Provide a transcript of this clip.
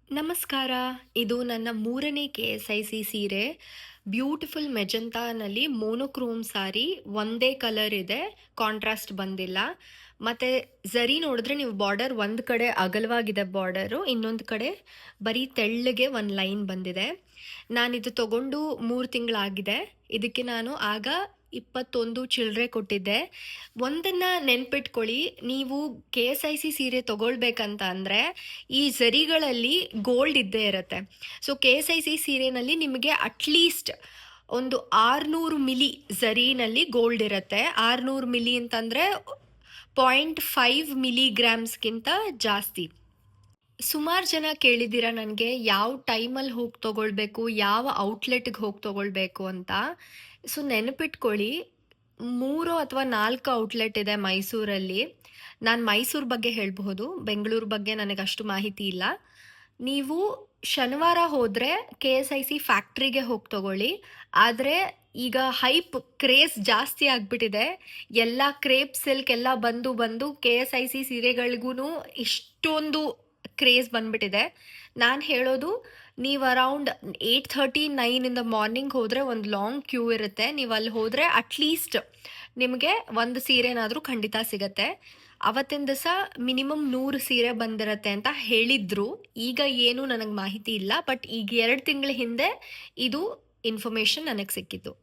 ನಮಸ್ಕಾರ. ಇದು ನನ್ನ 3ನೇ KSIC ಸೀರೆ. ಬ್ಯೂಟಿಫುಲ್ ಮೆಜೆಂಟಾನಲ್ಲಿ ಮೋನೋಕ್ರೋಮ್ ಸಾರಿ. ಒಂದೇ ಕಲರ್ ಇದೆ, ಕಾಂಟ್ರಾಸ್ಟ್ ಬಂದಿಲ್ಲ. ಮತ್ತೆ ಝರಿ ನೋಡಿದ್ರೆ ನೀವು ಬಾರ್ಡರ್ ಒಂದು ಕಡೆ ಅಗಲವಾಗಿದೆ ಬಾರ್ಡರು, ಇನ್ನೊಂದು ಕಡೆ ಬರೀ ತೆಳ್ಳಗೆ ಒಂದು ಲೈನ್ ಬಂದಿದೆ. ನಾನಿದು ತಗೊಂಡು 3 ತಿಂಗಳಾಗಿದೆ. ಇದಕ್ಕೆ ನಾನು ಆಗ 21 ಚಿಲ್ಲರೆ ಕೊಟ್ಟಿದ್ದೆ. ಒಂದನ್ನು ನೆನ್ಪಿಟ್ಕೊಳ್ಳಿ, ನೀವು KSIC ಸೀರೆ ತಗೊಳ್ಬೇಕಂತ ಅಂದರೆ ಈ ಝರಿಗಳಲ್ಲಿ ಗೋಲ್ಡ್ ಇದ್ದೇ ಇರುತ್ತೆ. ಸೊ KSIC ಸೀರೆನಲ್ಲಿ ನಿಮಗೆ ಅಟ್ಲೀಸ್ಟ್ ಒಂದು 600 ಮಿಲಿ ಝರಿನಲ್ಲಿ ಗೋಲ್ಡ್ ಇರುತ್ತೆ. 600 ಮಿಲಿ ಅಂತಂದರೆ 0.5 ಮಿಲಿಗ್ರಾಮ್ಸ್ಗಿಂತ ಜಾಸ್ತಿ. ಸುಮಾರು ಜನ ಕೇಳಿದ್ದೀರಾ ನನಗೆ ಯಾವ ಟೈಮಲ್ಲಿ ಹೋಗಿ ತೊಗೊಳ್ಬೇಕು, ಯಾವ ಔಟ್ಲೆಟ್ಗೆ ಹೋಗಿ ತೊಗೊಳ್ಬೇಕು ಅಂತ. ಸೊ ನೆನಪಿಟ್ಕೊಳ್ಳಿ, 3 ಅಥವಾ 4 ಔಟ್ಲೆಟ್ ಇದೆ ಮೈಸೂರಲ್ಲಿ. ನಾನು ಮೈಸೂರು ಬಗ್ಗೆ ಹೇಳಬಹುದು, ಬೆಂಗಳೂರು ಬಗ್ಗೆ ನನಗೆ ಅಷ್ಟು ಮಾಹಿತಿ ಇಲ್ಲ. ನೀವು ಶನಿವಾರ ಹೋದರೆ KSIC ಫ್ಯಾಕ್ಟ್ರಿಗೆ ಹೋಗಿ ತೊಗೊಳ್ಳಿ. ಆದರೆ ಈಗ ಹೈಪ್ ಕ್ರೇಜ್ ಜಾಸ್ತಿ ಆಗಿಬಿಟ್ಟಿದೆ. ಎಲ್ಲ ಕ್ರೇಪ್ ಸಿಲ್ಕ್ ಎಲ್ಲ ಬಂದು ಬಂದು KSIC ಸೀರೆಗಳಿಗೂ ಇಷ್ಟೊಂದು ಕ್ರೇಜ್ ಬಂದ್ಬಿಟ್ಟಿದೆ. ನಾನು ಹೇಳೋದು, ನೀವು ಅರೌಂಡ್ 8:30 9 ಇನ್ ದ ಮಾರ್ನಿಂಗ್ ಹೋದರೆ ಒಂದು ಲಾಂಗ್ ಕ್ಯೂ ಇರುತ್ತೆ. ನೀವು ಅಲ್ಲಿ ಹೋದರೆ ಅಟ್ಲೀಸ್ಟ್ ನಿಮಗೆ ಒಂದು ಸೀರೆನಾದರೂ ಖಂಡಿತ ಸಿಗತ್ತೆ. ಅವತ್ತಿನ ದಿವಸ ಮಿನಿಮಮ್ 100 ಸೀರೆ ಬಂದಿರತ್ತೆ ಅಂತ ಹೇಳಿದ್ರು. ಈಗ ಏನು ನನಗೆ ಮಾಹಿತಿ ಇಲ್ಲ, ಬಟ್ ಈಗ 2 ತಿಂಗಳ ಹಿಂದೆ ಇದು ಇನ್ಫಾರ್ಮೇಷನ್ ನನಗೆ ಸಿಕ್ಕಿತ್ತು.